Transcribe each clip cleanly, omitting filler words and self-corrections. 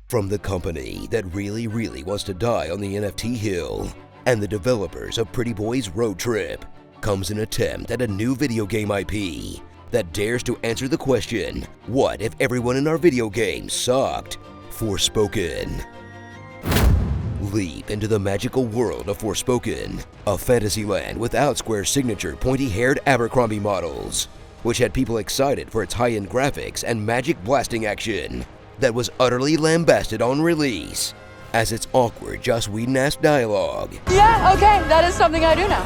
From the company that really wants to die on the NFT hill and the developers of Pretty Boy's Road Trip comes an attempt at a new video game IP that dares to answer the question, what if everyone in our video game sucked? Forspoken. Leap into the magical world of Forspoken, a fantasy land without Square's signature pointy-haired Abercrombie models, which had people excited for its high-end graphics and magic blasting action that was utterly lambasted on release as its awkward Joss Whedon-esque dialogue. Yeah, okay, that is something I do now.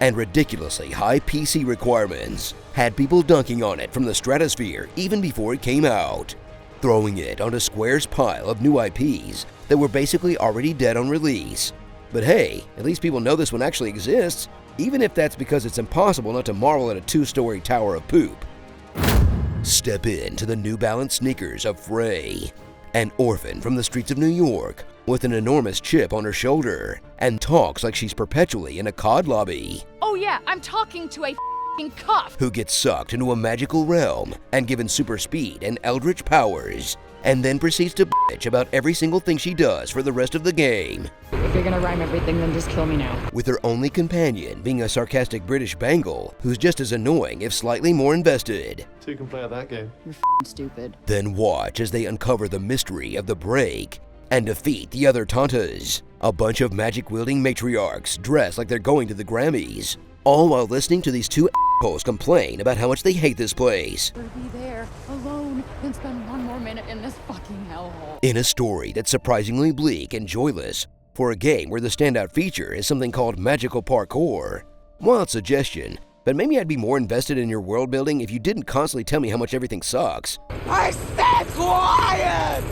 And ridiculously high PC requirements had people dunking on it from the stratosphere even before it came out, throwing it onto Square's pile of new IPs that were basically already dead on release. But hey, at least people know this one actually exists, even if that's because it's impossible not to marvel at a two-story tower of poop. Step into the New Balance sneakers of Frey, an orphan from the streets of New York with an enormous chip on her shoulder and talks like she's perpetually in a COD lobby. Oh yeah, I'm talking to a f***ing cuff. Who gets sucked into a magical realm and given super speed and eldritch powers, and then proceeds to bitch about every single thing she does for the rest of the game. If you're gonna rhyme everything, then just kill me now. With her only companion being a sarcastic British bangle who's just as annoying if slightly more invested. Two can play at that game. You're f***ing stupid. Then watch as they uncover the mystery of the break and defeat the other Tantas, a bunch of magic-wielding matriarchs dressed like they're going to the Grammys, all while listening to these two assholes complain about how much they hate this place. I'd be there, alone, and spend one more minute in this fucking hellhole. In a story that's surprisingly bleak and joyless for a game where the standout feature is something called magical parkour. Wild suggestion, but maybe I'd be more invested in your world building if you didn't constantly tell me how much everything sucks. I said quiet!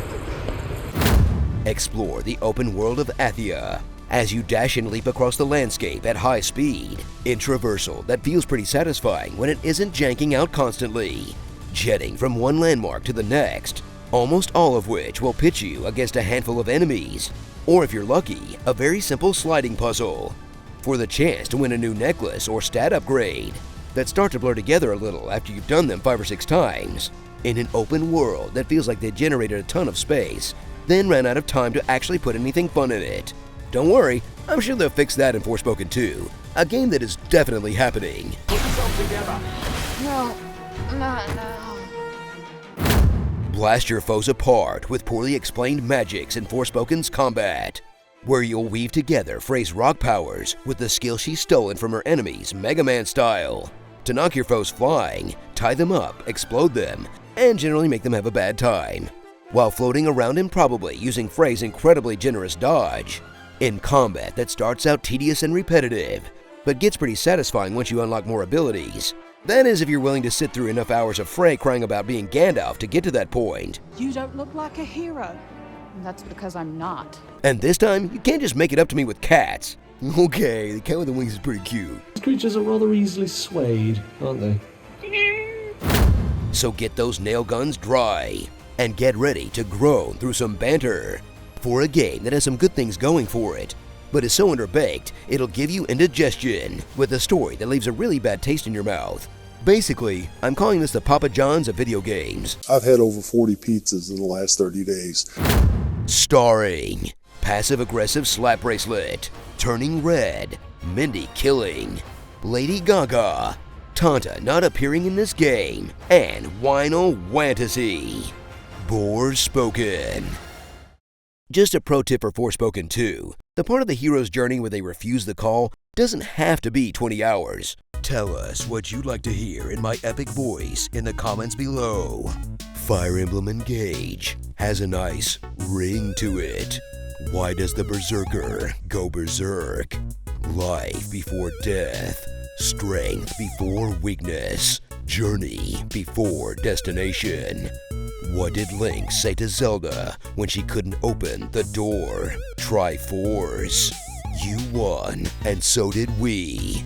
Explore the open world of Athia as you dash and leap across the landscape at high speed in traversal that feels pretty satisfying when it isn't janking out constantly, jetting from one landmark to the next, almost all of which will pitch you against a handful of enemies, or if you're lucky, a very simple sliding puzzle for the chance to win a new necklace or stat upgrade that start to blur together a little after you've done them 5 or 6 times in an open world that feels like they generated a ton of space, then ran out of time to actually put anything fun in it. Don't worry, I'm sure they'll fix that in Forspoken 2, a game that is definitely happening. Put yourself together. No, not now. Blast your foes apart with poorly explained magics in Forspoken's combat, where you'll weave together Frey's rock powers with the skill she's stolen from her enemies Mega Man style, to knock your foes flying, tie them up, explode them, and generally make them have a bad time, while floating around improbably using Frey's incredibly generous dodge, in combat that starts out tedious and repetitive, but gets pretty satisfying once you unlock more abilities. That is if you're willing to sit through enough hours of Frey crying about being Gandalf to get to that point. You don't look like a hero. That's because I'm not. And this time, you can't just make it up to me with cats. Okay, the cat with the wings is pretty cute. These creatures are rather easily swayed, aren't they? So get those nail guns dry, and get ready to groan through some banter for a game that has some good things going for it, but is so underbaked it'll give you indigestion with a story that leaves a really bad taste in your mouth. Basically, I'm calling this the Papa John's of video games. I've had over 40 pizzas in the last 30 days. Starring passive-aggressive slap bracelet, turning red, Mindy killing, Lady Gaga, Tanta not appearing in this game, and Wino Fantasy. Forspoken. Just a pro tip for Forspoken 2. The part of the hero's journey where they refuse the call doesn't have to be 20 hours. Tell us what you'd like to hear in my epic voice in the comments below. Fire Emblem Engage has a nice ring to it. Why does the Berserker go berserk? Life before death. Strength before weakness. Journey before destination. What did Link say to Zelda when she couldn't open the door? Triforce. You won, and so did we.